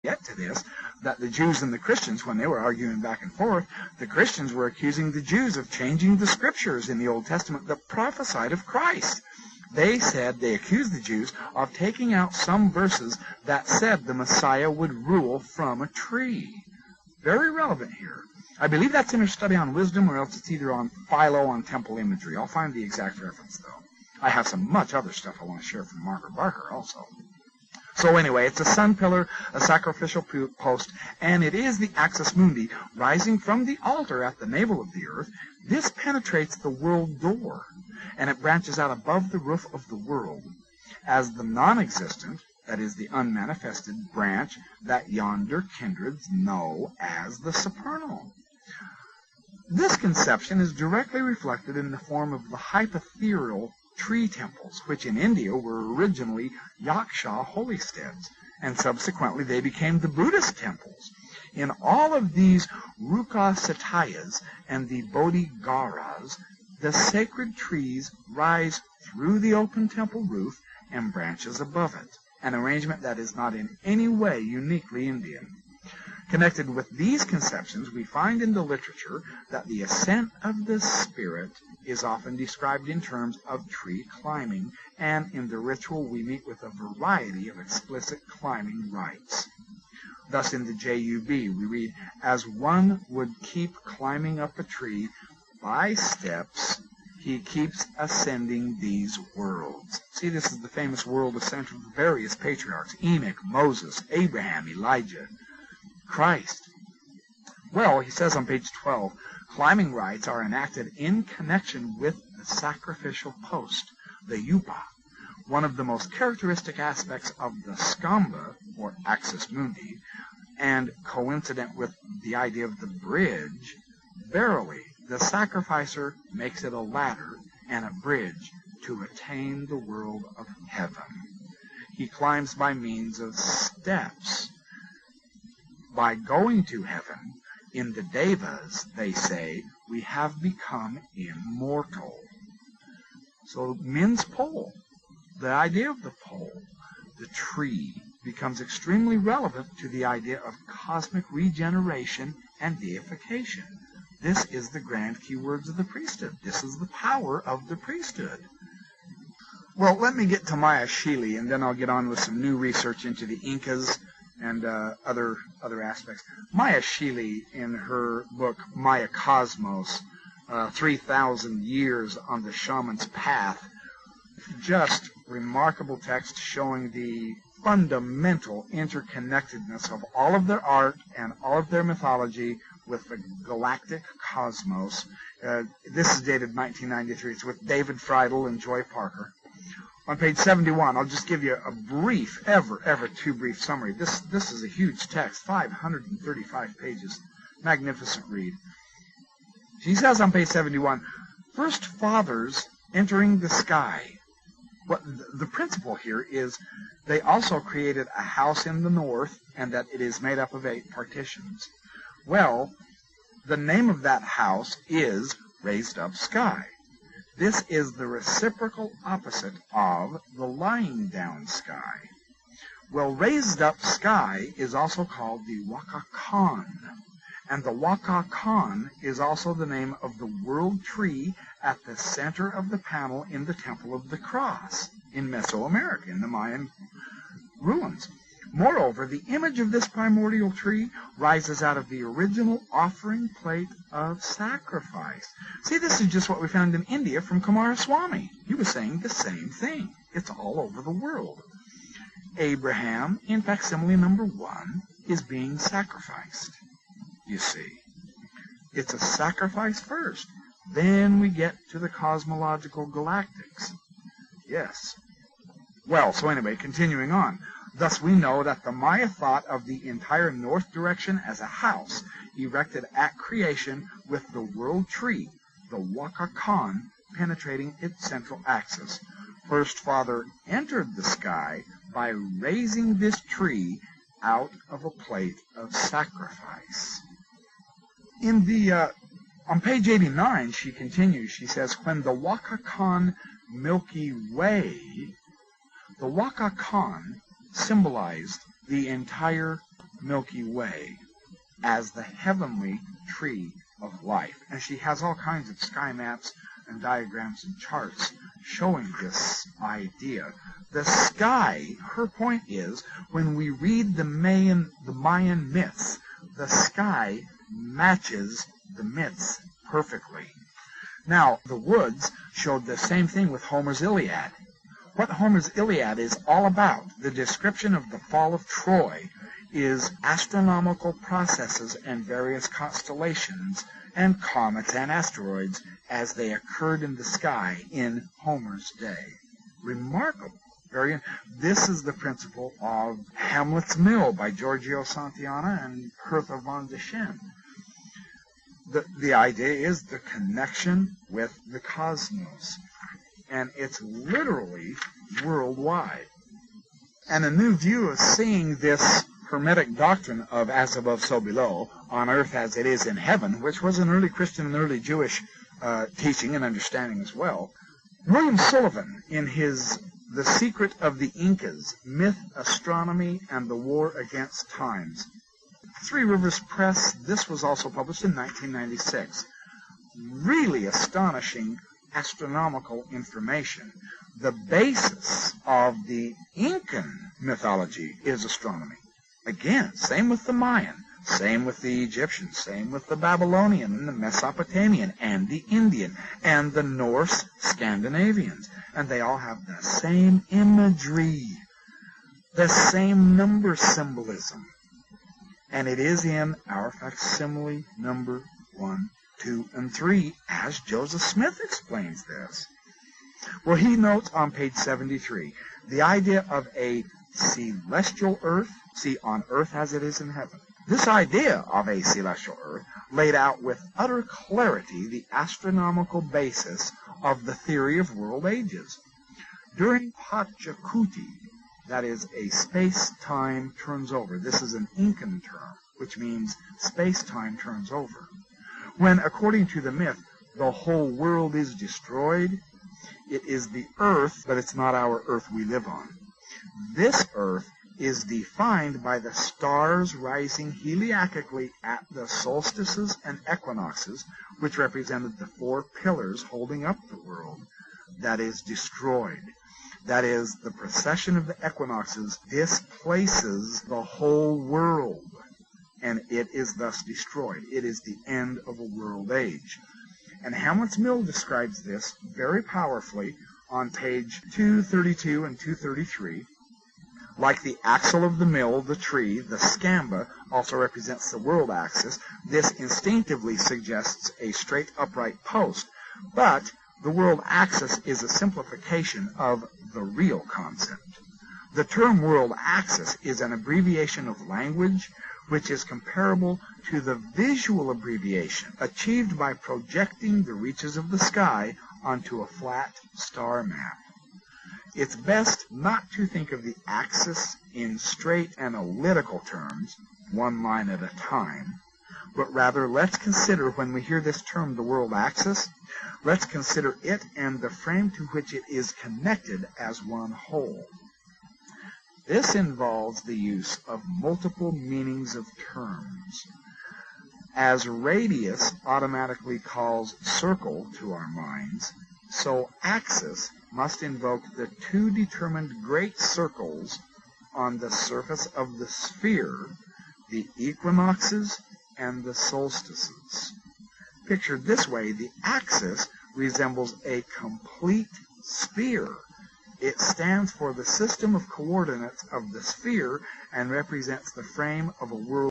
get to this, that the Jews and the Christians, when they were arguing back and forth, the Christians were accusing the Jews of changing the scriptures in the Old Testament that prophesied of Christ. They accused the Jews of taking out some verses that said the Messiah would rule from a tree. Very relevant here. I believe that's in her study on wisdom, or else it's either on Philo on temple imagery. I'll find the exact reference, though. I have some much other stuff I want to share from Margaret Barker also. So anyway, it's a sun pillar, a sacrificial post, and it is the axis mundi rising from the altar at the navel of the earth. This penetrates the world door, and it branches out above the roof of the world as the non-existent, that is the unmanifested branch that yonder kindreds know as the supernal. This conception is directly reflected in the form of the hypothetical tree temples, which in India were originally yaksha holy steads, and subsequently they became the Buddhist temples. In all of these Ruka Satayas and the Bodhigaras, the sacred trees rise through the open temple roof and branches above it, an arrangement that is not in any way uniquely Indian. Connected with these conceptions, we find in the literature that the ascent of the spirit is often described in terms of tree climbing, and in the ritual we meet with a variety of explicit climbing rites. Thus in the JUB we read, as one would keep climbing up a tree by steps, he keeps ascending these worlds. See, this is the famous world ascent of the various patriarchs, Enoch, Moses, Abraham, Elijah, Christ. Well, he says on page 12, climbing rites are enacted in connection with the sacrificial post, the yupa. One of the most characteristic aspects of the skamba, or axis mundi, and coincident with the idea of the bridge, verily, the sacrificer makes it a ladder and a bridge to attain the world of heaven. He climbs by means of steps. By going to heaven, in the devas, they say, we have become immortal. So men's pole, the idea of the pole, the tree, becomes extremely relevant to the idea of cosmic regeneration and deification. This is the grand key words of the priesthood. This is the power of the priesthood. Well, let me get to Maya Shili, and then I'll get on with some new research into the Incas and other aspects. Maya Shili, in her book Maya Cosmos, 3,000 Years on the Shaman's Path, just remarkable text showing the fundamental interconnectedness of all of their art and all of their mythology with the galactic cosmos. This is dated 1993. It's with David Friedel and Joy Parker. On page 71, I'll just give you a brief, ever too brief summary. This is a huge text, 535 pages. Magnificent read. She says on page 71, first fathers entering the sky. What the principle here is they also created a house in the north, and that it is made up of 8 partitions. Well, the name of that house is Raised Up Sky. This is the reciprocal opposite of the lying down sky. Well, raised up sky is also called the Waka Khan. And the Waka Khan is also the name of the world tree at the center of the panel in the Temple of the Cross in Mesoamerica, in the Mayan ruins. Moreover, the image of this primordial tree rises out of the original offering plate of sacrifice. See, this is just what we found in India from Kumaraswamy. He was saying the same thing. It's all over the world. Abraham, in facsimile number 1, is being sacrificed. You see, it's a sacrifice first. Then we get to the cosmological galactics. Yes. Well, so anyway, continuing on. Thus we know that the Maya thought of the entire north direction as a house erected at creation with the world tree, the Waka Khan, penetrating its central axis. First Father entered the sky by raising this tree out of a plate of sacrifice. In the on page 89, she continues. She says, when the Waka Khan Milky Way, the Waka Khan symbolized the entire Milky Way as the heavenly tree of life. And she has all kinds of sky maps and diagrams and charts showing this idea. The sky, her point is, when we read the Mayan myths, the sky matches the myths perfectly. Now, the woods showed the same thing with Homer's Iliad. What Homer's Iliad is all about, the description of the fall of Troy, is astronomical processes and various constellations and comets and asteroids as they occurred in the sky in Homer's day. Remarkable. This is the principle of Hamlet's Mill by Giorgio Santayana and Hertha von Deschen. The idea is the connection with the cosmos, and it's literally worldwide. And a new view of seeing this Hermetic doctrine of as above, so below, on earth as it is in heaven, which was an early Christian and early Jewish teaching and understanding as well. William Sullivan, in his The Secret of the Incas, Myth, Astronomy, and the War Against Times, Three Rivers Press, this was also published in 1996. Really astonishing astronomical information. The basis of the Incan mythology is astronomy. Again, same with the Mayan, same with the Egyptian, same with the Babylonian and the Mesopotamian and the Indian and the Norse Scandinavians. And they all have the same imagery, the same number symbolism. And it is in our facsimile number 1, 2, and 3, as Joseph Smith explains this. Well, he notes on page 73, the idea of a celestial earth, see, on earth as it is in heaven. This idea of a celestial earth laid out with utter clarity the astronomical basis of the theory of world ages. During Pachacuti, that is, a space-time turns over. This is an Incan term, which means space-time turns over. When, according to the myth, the whole world is destroyed, it is the earth, but it's not our earth we live on. This earth is defined by the stars rising heliactically at the solstices and equinoxes, which represented the 4 pillars holding up the world, that is destroyed. That is, the precession of the equinoxes displaces the whole world, and it is thus destroyed. It is the end of a world age. And Hamlet's Mill describes this very powerfully on page 232 and 233. Like the axle of the mill, the tree, the scamba also represents the world axis. This instinctively suggests a straight upright post, but the world axis is a simplification of the real concept. The term world axis is an abbreviation of language which is comparable to the visual abbreviation achieved by projecting the reaches of the sky onto a flat star map. It's best not to think of the axis in straight analytical terms, one line at a time, but rather let's consider, when we hear this term, the world axis, let's consider it and the frame to which it is connected as one whole. This involves the use of multiple meanings of terms. As radius automatically calls circle to our minds, so axis must invoke the 2 determined great circles on the surface of the sphere, the equinoxes and the solstices. Pictured this way, the axis resembles a complete sphere. It stands for the system of coordinates of the sphere and represents the frame of a world